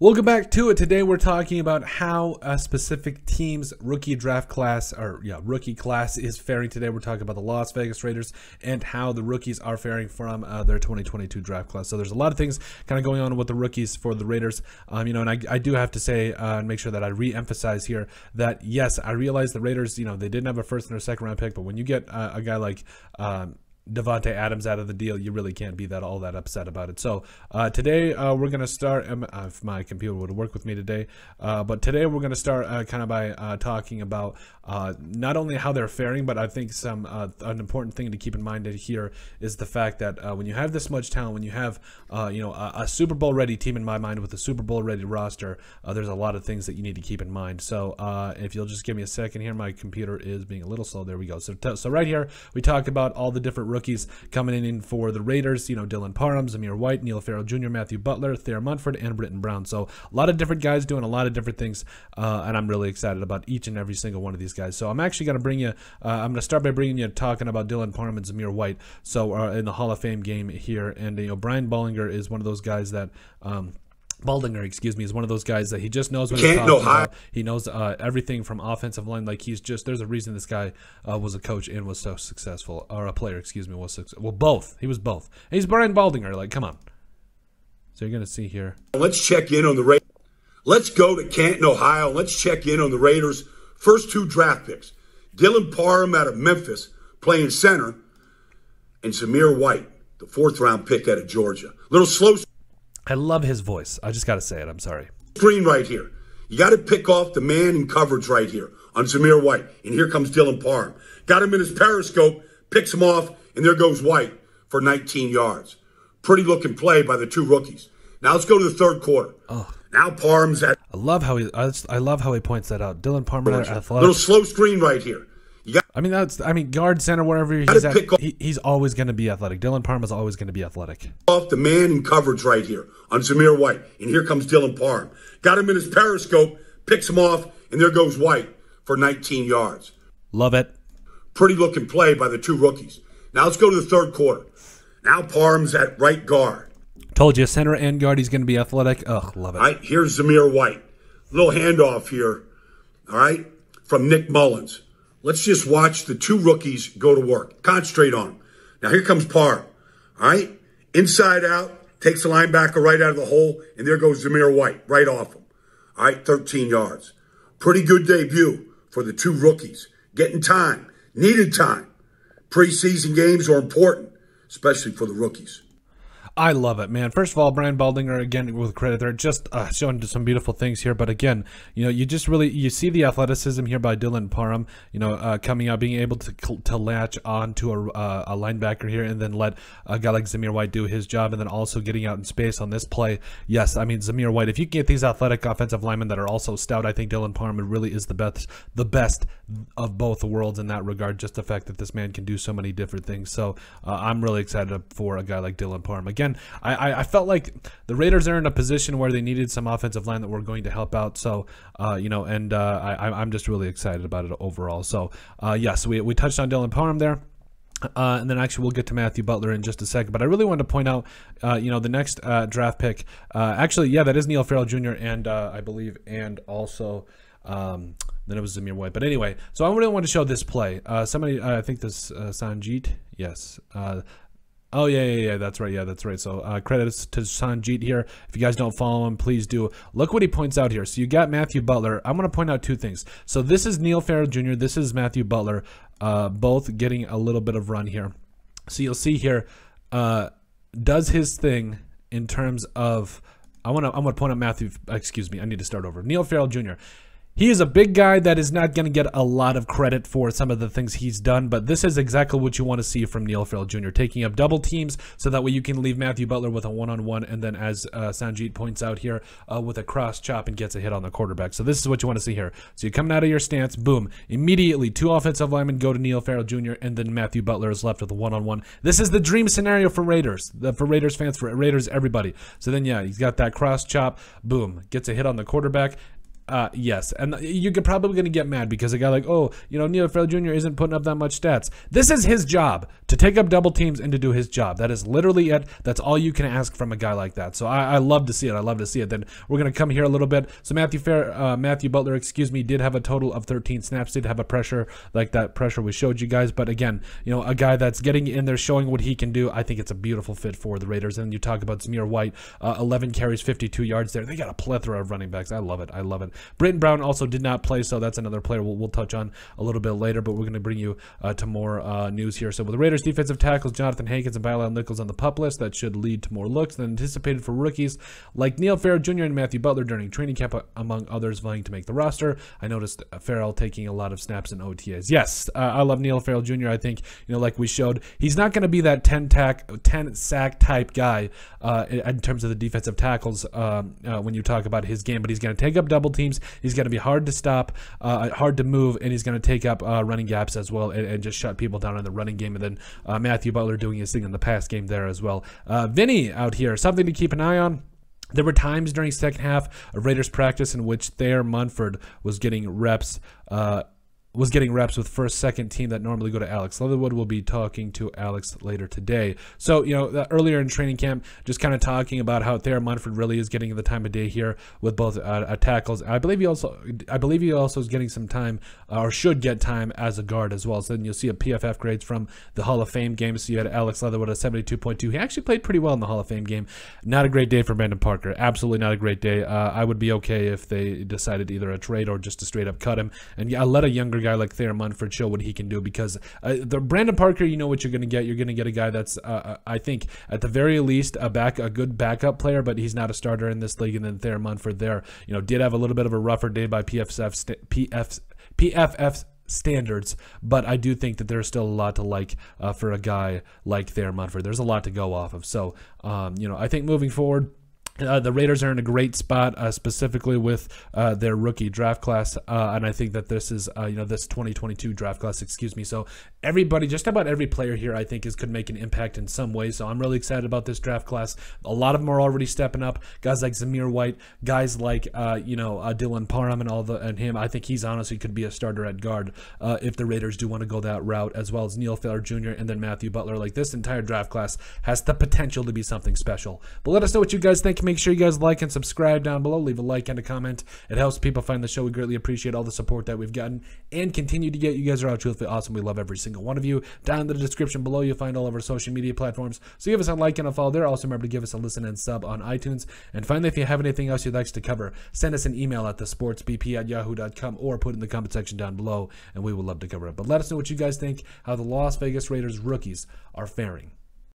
Welcome back to it. Today we're talking about how a specific team's rookie class is faring today. We're talking about the Las Vegas Raiders and how the rookies are faring from their 2022 draft class. So there's a lot of things kind of going on with the rookies for the Raiders. And I do have to say and make sure that I re-emphasize here that yes, I realize the Raiders, they didn't have a first and a second round pick, but when you get a guy like Devontae Adams out of the deal, you really can't be all that upset about it. So today we're going to start, if my computer would work with me today, but today we're going to start kind of by talking about not only how they're faring, but I think an important thing to keep in mind here is the fact that when you have this much talent, when you have a Super Bowl ready team, in my mind, with a Super Bowl ready roster, there's a lot of things that you need to keep in mind. So if you'll just give me a second here, my computer is being a little slow. There we go. So right here we talk about all the different rookies coming in for the Raiders. Dylan Parham, Zamir White, Neil Farrell Jr., Matthew Butler, Thayer Munford, and Britton Brown. So a lot of different guys doing a lot of different things, and I'm really excited about each and every single one of these guys. So I'm actually going to bring you, I'm going to start by bringing you talking about Dylan Parham and Zamir White. So in the Hall of Fame game here, and Brian Baldinger is one of those guys that Baldinger, is one of those guys that he just knows what he's talking about. He knows everything from offensive line. Like there's a reason this guy was a coach and was so successful, or a player, was successful. Well, both. He was both. And he's Brian Baldinger. Like, come on. So you're gonna see here. Let's check in on the Raiders. Let's go to Canton, Ohio. Let's check in on the Raiders' first two draft picks: Dylan Parham out of Memphis, playing center, and Zamir White, the fourth-round pick out of Georgia. Little slow. I love his voice. I just got to say it. I'm sorry. Screen right here. You got to pick off the man in coverage right here on Zamir White. And here comes Dylan Parham. Got him in his periscope, picks him off, and there goes White for 19 yards. Pretty looking play by the two rookies. Now let's go to the third quarter. Oh. Now Parham's at. I love how he points that out. Dylan Parham, athletic. Little slow screen right here. Guard, center, wherever he's at, he's always going to be athletic. Dylan Parham is always going to be athletic. Off the man in coverage right here on Zamir White. And here comes Dylan Parham. Got him in his periscope, picks him off, and there goes White for 19 yards. Love it. Pretty looking play by the two rookies. Now let's go to the third quarter. Now Parham's at right guard. Told you, center and guard, he's going to be athletic. Ugh, love it. All right, here's Zamir White. Little handoff here, all right, from Nick Mullins. Let's just watch the two rookies go to work. Concentrate on them. Now here comes Parham. All right? Inside out, takes the linebacker right out of the hole, and there goes Zamir White, right off him. All right, 13 yards. Pretty good debut for the two rookies. Getting time. Needed time. Preseason games are important, especially for the rookies. I love it, man. First of all, Brian Baldinger, again, with credit there, just showing some beautiful things here. But again, you just you see the athleticism here by Dylan Parham, coming out, being able to latch on to a linebacker here and then let a guy like Zamir White do his job, and then also getting out in space on this play. Yes, Zamir White, if you can get these athletic offensive linemen that are also stout, I think Dylan Parham really is the best of both worlds in that regard, just the fact that this man can do so many different things. So I'm really excited for a guy like Dylan Parham. Again, I felt like the Raiders are in a position where they needed some offensive line that were going to help out. So, I'm just really excited about it overall. So, yes, we touched on Dylan Parham there. And then actually we'll get to Matthew Butler in just a second. But I really wanted to point out, the next draft pick. That is Neil Farrell Jr. and I believe, and also then it was Zamir White. But anyway, so I really want to show this play. Somebody, I think this Sanjeet, yes. Oh, yeah, that's right. Yeah, that's right. So credits to Sanjeet here. If you guys don't follow him, please do. Look what he points out here. So you got Matthew Butler. I'm going to point out two things. So this is Neil Farrell Jr. This is Matthew Butler, both getting a little bit of run here. So you'll see here, does his thing in terms of, I'm going to point out Matthew, I need to start over. Neil Farrell Jr. He is a big guy that is not going to get a lot of credit for some of the things he's done, but this is exactly what you want to see from Neil Farrell Jr., taking up double teams so that way you can leave Matthew Butler with a one-on-one, and then as Sanjeet points out here, with a cross chop and gets a hit on the quarterback. So this is what you want to see here. So you're coming out of your stance, boom, immediately two offensive linemen go to Neil Farrell Jr., and then Matthew Butler is left with a one-on-one. This is the dream scenario for Raiders, for Raiders fans, for Raiders everybody. So then, yeah, he's got that cross chop, boom, gets a hit on the quarterback. Yes, and you're probably going to get mad because a guy like, oh, you know, Neil Farrell Jr. isn't putting up that much stats. This is his job, to take up double teams and to do his job. That is literally it. That's all you can ask from a guy like that. So I love to see it. I love to see it. Then we're going to come here a little bit. So Matthew Butler, did have a total of 13 snaps, did have a pressure like that pressure we showed you guys. But again, you know, a guy that's getting in there, showing what he can do. I think it's a beautiful fit for the Raiders. And you talk about Zamir White, 11 carries, 52 yards there. They got a plethora of running backs. I love it. I love it. Britton Brown also did not play, so that's another player we'll touch on a little bit later, but we're going to bring you to more news here. So with the Raiders defensive tackles, Jonathan Hankins and Bilal Nichols on the PUP list, that should lead to more looks than anticipated for rookies like Neil Farrell Jr. and Matthew Butler during training camp, among others vying to make the roster. I noticed Farrell taking a lot of snaps in OTAs. Yes, I love Neil Farrell Jr. I think, you know, like we showed, he's not going to be that 10 sack type guy in terms of the defensive tackles when you talk about his game, but he's going to take up double teams. He's going to be hard to stop, hard to move, and he's going to take up running gaps as well and just shut people down in the running game. And then Matthew Butler doing his thing in the pass game there as well. Vinny out here, something to keep an eye on. There were times during second half of Raiders practice in which Thayer Munford was getting reps with first, second team that normally go to Alex Leatherwood. We'll be talking to Alex later today. So, you know, earlier in training camp, just kind of talking about how Thayer Munford really is getting the time of day here with both tackles. I believe he also is getting some time, or should get time as a guard as well. So then you'll see a PFF grades from the Hall of Fame game. So you had Alex Leatherwood at 72.2. He actually played pretty well in the Hall of Fame game. Not a great day for Brandon Parker. Absolutely not a great day. I would be okay if they decided either a trade or just to straight up cut him. And yeah, let a younger guy like Thayer Munford show what he can do, because the Brandon Parker, you know what you're going to get. You're going to get a guy that's I think at the very least a good backup player, but he's not a starter in this league. And then Thayer Munford there, you know, did have a little bit of a rougher day by PFF standards, but I do think that there's still a lot to like for a guy like Thayer Munford. There's a lot to go off of. So you know, I think moving forward, the Raiders are in a great spot, specifically with their rookie draft class, and I think that this is, you know, this 2022 draft class, So everybody, just about every player here, I think could make an impact in some way. So I'm really excited about this draft class. A lot of them are already stepping up. Guys like Zamir White, guys like you know, Dylan Parham and him. I think he's honestly could be a starter at guard if the Raiders do want to go that route, as well as Neil Farrell Jr. and then Matthew Butler. Like, this entire draft class has the potential to be something special. But let us know what you guys think. Make sure you guys like and subscribe down below. Leave a like and a comment. It helps people find the show. We greatly appreciate all the support that we've gotten and continue to get. You guys are all truthfully awesome. We love every single one of you. Down in the description below, you'll find all of our social media platforms. So give us a like and a follow there. Also remember to give us a listen and sub on iTunes. And finally, if you have anything else you'd like us to cover, send us an email at thesportsbp@yahoo.com or put it in the comment section down below, and we would love to cover it. But let us know what you guys think, how the Las Vegas Raiders rookies are faring.